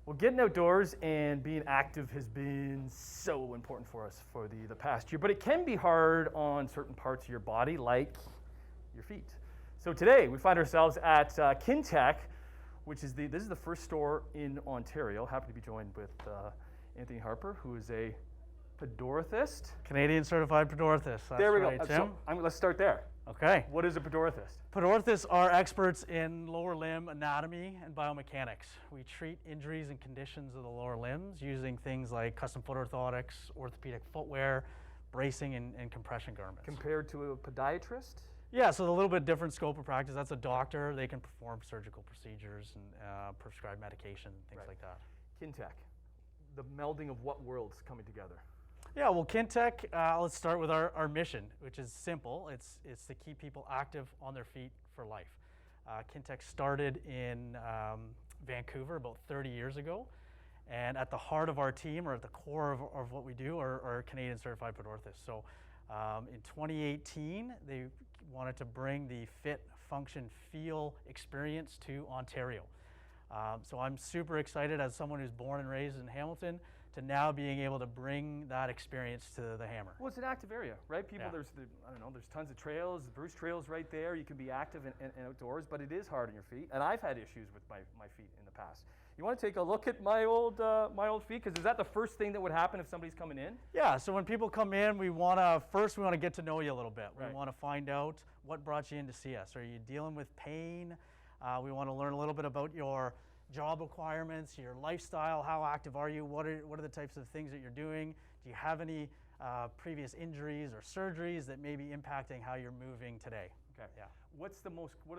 Well, getting outdoors and being active has been so important for us for the past year, but it can be hard on certain parts of your body, like your feet. So today we find ourselves at Kintec, which is this is the first store in Ontario. Happy to be joined with Anthony Harper, who is a pedorthist. Canadian certified pedorthist. That's There we right, go. Tim. So let's start there. Okay. What is a pedorthist? Pedorthists are experts in lower limb anatomy and biomechanics. We treat injuries and conditions of the lower limbs using things like custom foot orthotics, orthopedic footwear, bracing, and compression garments. Compared to a podiatrist? Yeah, so a little bit different scope of practice. That's a doctor. They can perform surgical procedures and prescribe medication and things like that. Kintec, the melding of what worlds coming together? Yeah, well, Kintec, let's start with our mission, which is simple. It's to keep people active on their feet for life. Kintec started in Vancouver about 30 years ago. And at the heart of our team, or at the core of what we do, are Canadian certified pedorthists. So in 2018, they wanted to bring the fit, function, feel experience to Ontario. So I'm super excited as someone who's born and raised in Hamilton to now being able to bring that experience to the Hammer. Well, it's an active area, right? People, there's tons of trails, Bruce trails right there. You can be active and outdoors, but it is hard on your feet. And I've had issues with my feet in the past. You want to take a look at my old feet? Because is that the first thing that would happen if somebody's coming in? Yeah, so when people come in, we want to get to know you a little bit. Right. We want to find out what brought you in to see us. Are you dealing with pain? We want to learn a little bit about your job requirements, your lifestyle, how active are you, what are the types of things that you're doing, do you have any previous injuries or surgeries that may be impacting how you're moving today? Okay. Yeah. What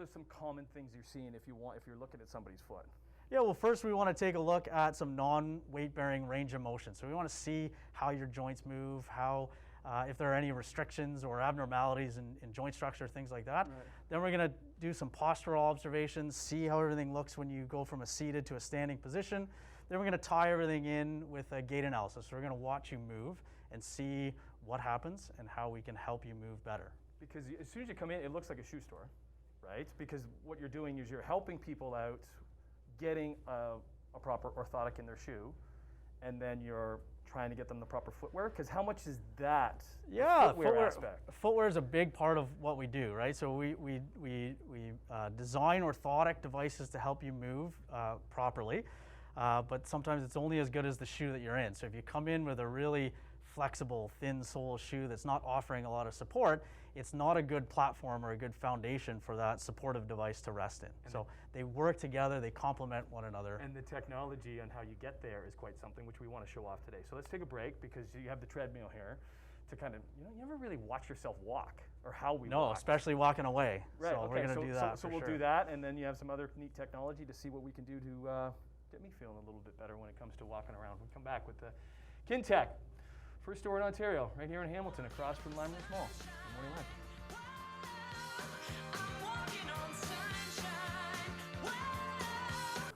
are some common things you're seeing if you're looking at somebody's foot? Yeah, well, first we want to take a look at some non-weight bearing range of motion. So we want to see how your joints move, if there are any restrictions or abnormalities in joint structure, things like that. Right. Then we're going to do some postural observations, see how everything looks when you go from a seated to a standing position. Then we're going to tie everything in with a gait analysis. So we're going to watch you move and see what happens and how we can help you move better. Because as soon as you come in, it looks like a shoe store, right? Because what you're doing is you're helping people out getting a proper orthotic in their shoe, and then you're trying to get them the proper footwear. Because how much is that? Yeah, footwear aspect. Footwear is a big part of what we do, right? So we design orthotic devices to help you move properly, but sometimes it's only as good as the shoe that you're in. So if you come in with a really flexible, thin sole shoe that's not offering a lot of support, it's not a good platform or a good foundation for that supportive device to rest in. So they work together, they complement one another. And the technology on how you get there is quite something which we want to show off today. So let's take a break because you have the treadmill here to kind of, you never really watch yourself walk or how we walk. No, especially walking away. Right, so okay. we're going to do that. So we'll do that, and then you have some other neat technology to see what we can do to get me feeling a little bit better when it comes to walking around. We'll come back with the Kintec. First store in Ontario, right here in Hamilton, across from Limerence Mall. Good morning, Mike.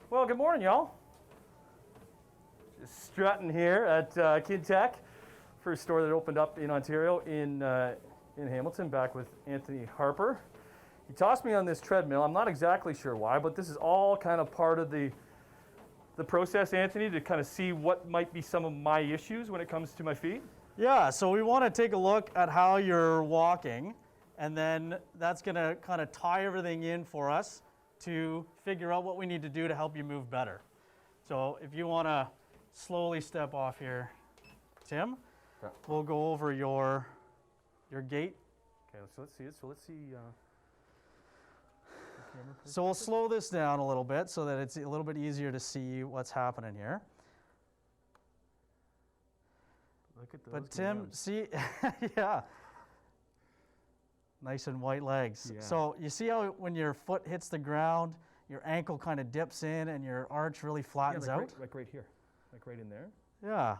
Well, good morning, y'all. Just strutting here at Kintec, first store that opened up in Ontario in Hamilton, back with Anthony Harper. He tossed me on this treadmill. I'm not exactly sure why, but this is all kind of part of the process, Anthony, to kind of see what might be some of my issues when it comes to my feet? Yeah, so we want to take a look at how you're walking, and then that's going to kind of tie everything in for us to figure out what we need to do to help you move better. So if you want to slowly step off here, Tim, we'll go over your gait. Okay, so let's see it. So let's see. So we'll slow this down a little bit so that it's a little bit easier to see what's happening here. Look at those. But Tim, see, yeah, nice and white legs. Yeah. So you see how when your foot hits the ground, your ankle kind of dips in and your arch really flattens out? Like right here, like right in there. Yeah,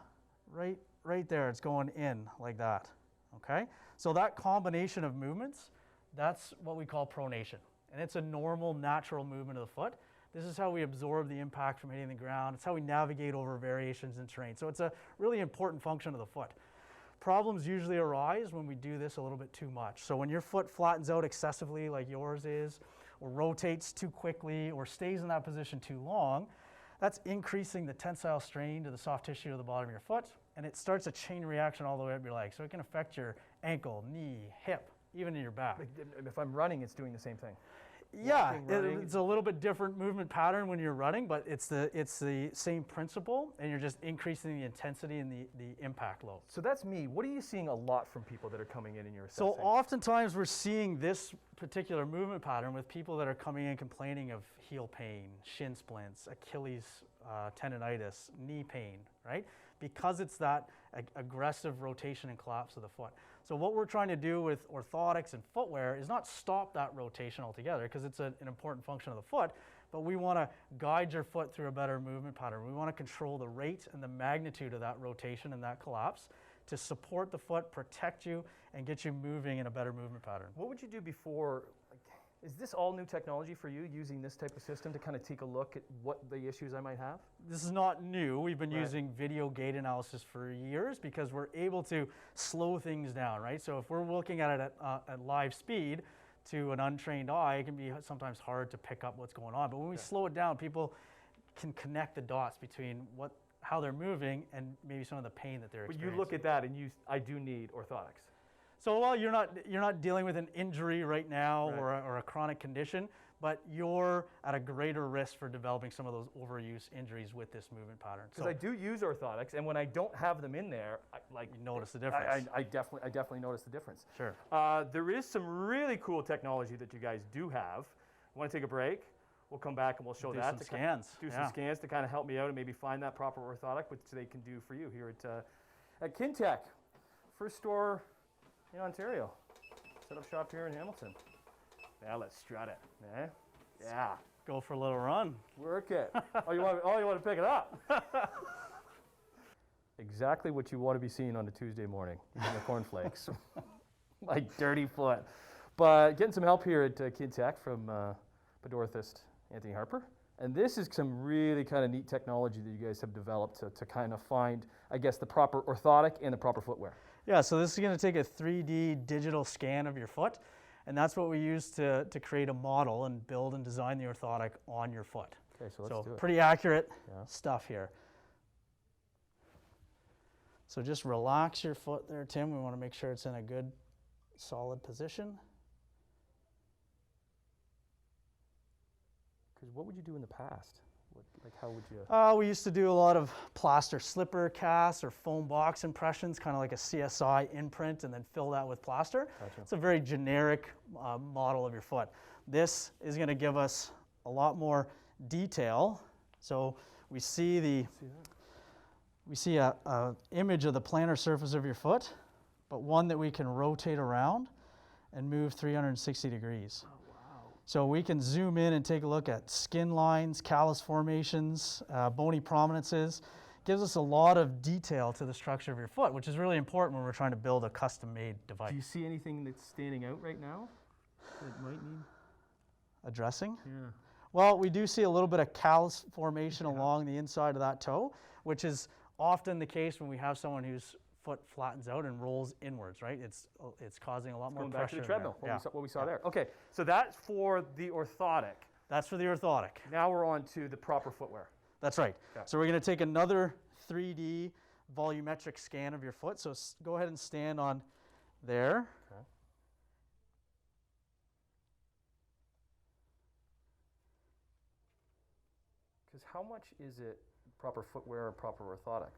right there, it's going in like that, okay? So that combination of movements, that's what we call pronation. And it's a normal, natural movement of the foot. This is how we absorb the impact from hitting the ground. It's how we navigate over variations in terrain. So it's a really important function of the foot. Problems usually arise when we do this a little bit too much. So when your foot flattens out excessively like yours is, or rotates too quickly, or stays in that position too long, that's increasing the tensile strain to the soft tissue of the bottom of your foot, and it starts a chain reaction all the way up your leg. So it can affect your ankle, knee, hip, even in your back. If I'm running, it's doing the same thing. Yeah, Walking, running. it's a little bit different movement pattern when you're running, but it's the same principle, and you're just increasing the intensity and the impact load. So that's me. What are you seeing a lot from people that are coming in your So assessing? oftentimes we're seeing this particular movement pattern with people that are coming in complaining of heel pain, shin splints, Achilles tendonitis, knee pain, right? Because it's that aggressive rotation and collapse of the foot. So what we're trying to do with orthotics and footwear is not stop that rotation altogether, because it's an important function of the foot, but we want to guide your foot through a better movement pattern. We want to control the rate and the magnitude of that rotation and that collapse to support the foot, protect you, and get you moving in a better movement pattern. What would you do before? Is this all new technology for you, using this type of system to kind of take a look at what the issues I might have? This is not new. We've been Right. using video gait analysis for years because we're able to slow things down, right? So if we're looking at it at live speed to an untrained eye, it can be sometimes hard to pick up what's going on. But when we slow it down, people can connect the dots between how they're moving and maybe some of the pain that they're But experiencing. you look at that and I do need orthotics. So while you're not dealing with an injury right now Right. or a chronic condition, but you're at a greater risk for developing some of those overuse injuries with this movement pattern. Because I do use orthotics, and when I don't have them in there, You notice the difference. I definitely notice the difference. Sure. There is some really cool technology that you guys do have. Want to take a break? We'll come back and we'll show Do that. some to scans. Do some scans to kind of help me out and maybe find that proper orthotic, which they can do for you here at Kintec, first store in Ontario. Set up shop here in Hamilton. Now let's strut it. Eh? Yeah. Go for a little run. Work it. You want to pick it up. Exactly what you want to be seeing on a Tuesday morning, eating the cornflakes. My dirty foot. But getting some help here at Kintec from pedorthist Anthony Harper. And this is some really kind of neat technology that you guys have developed to kind of find, I guess, the proper orthotic and the proper footwear. Yeah, so this is going to take a 3D digital scan of your foot, and that's what we use to create a model and build and design the orthotic on your foot. Okay, so let's do it. Pretty accurate Yeah. stuff here. So just relax your foot there, Tim. We want to make sure it's in a good, solid position. Because what would you do in the past? How would you? We used to do a lot of plaster slipper casts or foam box impressions, kind of like a CSI imprint, and then fill that with plaster. Gotcha. It's a very generic model of your foot. This is going to give us a lot more detail. So we see a image of the plantar surface of your foot, but one that we can rotate around and move 360 degrees. So we can zoom in and take a look at skin lines, callus formations, bony prominences. Gives us a lot of detail to the structure of your foot, which is really important when we're trying to build a custom-made device. Do you see anything that's standing out right now that might need? Addressing? Yeah. Well, we do see a little bit of callus formation along the inside of that toe, which is often the case when we have someone whose foot flattens out and rolls inwards, right? It's causing a lot more Going pressure. back to the in treadmill, there. what we saw there. Okay, so that's for the orthotic. That's for the orthotic. Now we're on to the proper footwear. That's right. Okay. So we're going to take another 3D volumetric scan of your foot. So go ahead and stand on there. Okay. Because how much is it proper footwear and proper orthotic?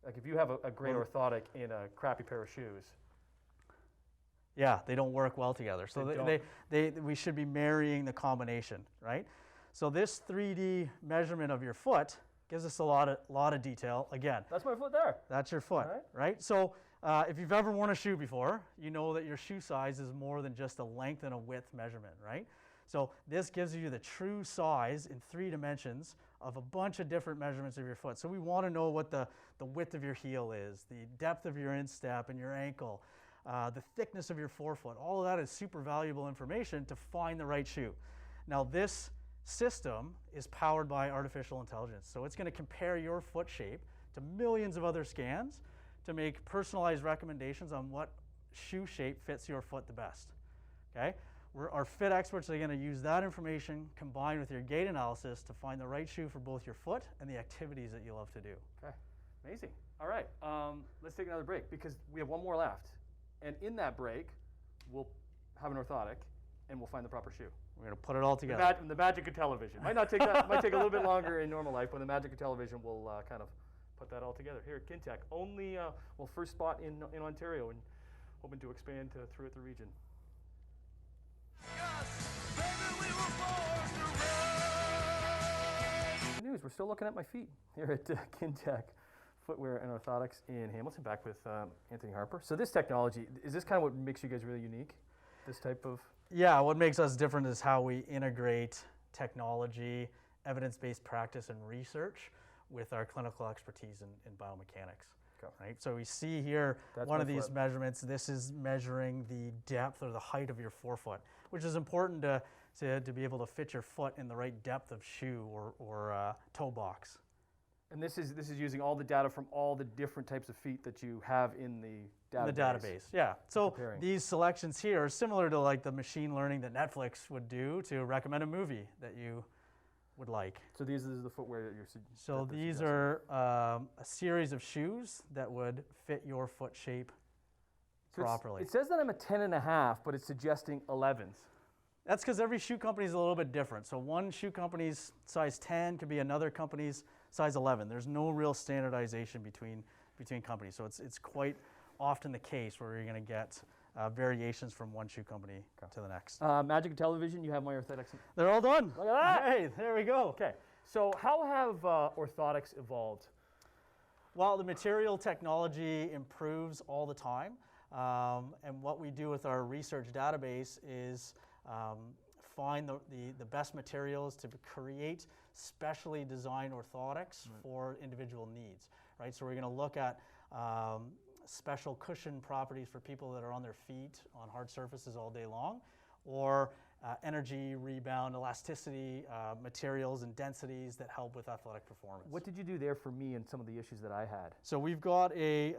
Like if you have a great orthotic in a crappy pair of shoes. Yeah, they don't work well together. So we should be marrying the combination, right? So this 3D measurement of your foot gives us a lot of detail. Again, That's my foot there. that's your foot, Alright. right? So if you've ever worn a shoe before, you know that your shoe size is more than just a length and a width measurement, right? So this gives you the true size in 3 dimensions of a bunch of different measurements of your foot. So we want to know what the width of your heel is, the depth of your instep and your ankle, the thickness of your forefoot. All of that is super valuable information to find the right shoe. Now this system is powered by artificial intelligence. So it's going to compare your foot shape to millions of other scans to make personalized recommendations on what shoe shape fits your foot the best. Okay? Our fit experts are going to use that information combined with your gait analysis to find the right shoe for both your foot and the activities that you love to do. Okay, amazing. All right, let's take another break because we have one more left. And in that break, we'll have an orthotic and we'll find the proper shoe. We're going to put it all together. The magic of television. Might not take that. Might take a little bit longer in normal life, but the magic of television will kind of put that all together. Here at Kintec, only first spot in Ontario, and hoping to expand throughout the region. Good news. We're still looking at my feet here at Kintec Footwear and Orthotics in Hamilton. Back with Anthony Harper. So this technology, is this kind of what makes you guys really unique? This type of. Yeah, what makes us different is how we integrate technology, evidence-based practice, and research with our clinical expertise in biomechanics. Okay. Right? So we see here one of these measurements. This is measuring the depth or the height of your forefoot, which is important to be able to fit your foot in the right depth of shoe or toe box. And this is using all the data from all the different types of feet that you have in the database. The database, yeah. So comparing. These selections here are similar to like the machine learning that Netflix would do to recommend a movie that you would like. So these are the footwear that you're So these are a series of shoes that would fit your foot shape properly. It says that I'm a 10.5, but it's suggesting 11s. That's because every shoe company is a little bit different. So one shoe company's size 10 could be another company's size 11. There's no real standardization between companies. So it's quite often the case where you're going to get variations from one shoe company to the next. Magic of television, you have my orthotics. They're all done. Look at that. Hey, there we go. Okay, so how have orthotics evolved? Well, the material technology improves all the time. And what we do with our research database is find the best materials to create specially designed orthotics for individual needs, right? So we're going to look at special cushion properties for people that are on their feet on hard surfaces all day long, or energy, rebound, elasticity, materials and densities that help with athletic performance. What did you do there for me and some of the issues that I had? So we've got a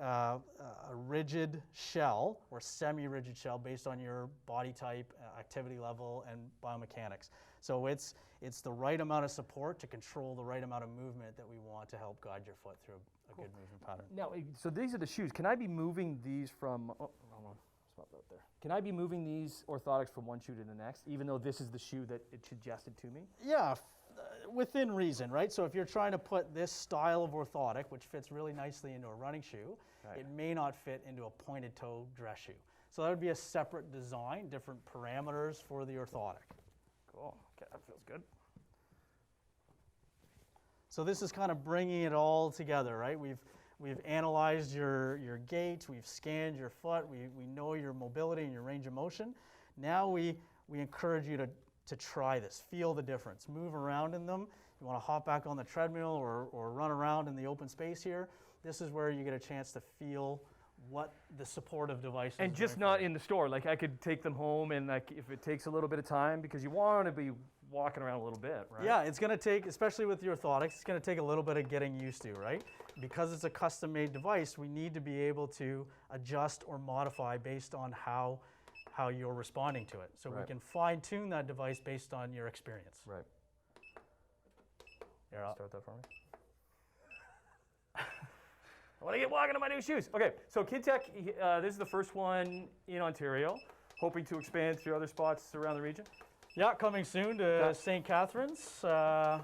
rigid shell or semi-rigid shell based on your body type, activity level, and biomechanics. So it's the right amount of support to control the right amount of movement that we want to help guide your foot through a good movement pattern. Now, so these are the shoes. Can I be moving these from, hold on, swap that there. Can I be moving these orthotics from one shoe to the next, even though this is the shoe that it suggested to me? Yeah, within reason, right? So if you're trying to put this style of orthotic, which fits really nicely into a running shoe, it may not fit into a pointed toe dress shoe. So that would be a separate design, different parameters for the orthotic. Cool, okay, that feels good. So this is kind of bringing it all together, right? We've analyzed your gait, we've scanned your foot, we know your mobility and your range of motion. Now we encourage you to try this, feel the difference, move around in them. You want to hop back on the treadmill or run around in the open space here. This is where you get a chance to feel what the supportive device is. And just not in the store. Like I could take them home, and like if it takes a little bit of time, because you want to be walking around a little bit, right? Yeah, it's going to take, especially with your orthotics, it's going to take a little bit of getting used to, right? Because it's a custom-made device, we need to be able to adjust or modify based on how you're responding to it. So we can fine-tune that device based on your experience. Right. Here, I'll start that for me. I want to get walking in my new shoes. Okay, so Kintec, this is the first one in Ontario, hoping to expand to other spots around the region. Yeah, coming soon to St. Catharines, the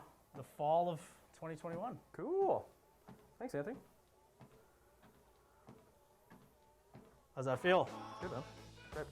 fall of 2021. Cool. Thanks, Anthony. How's that feel? Good, man. Great.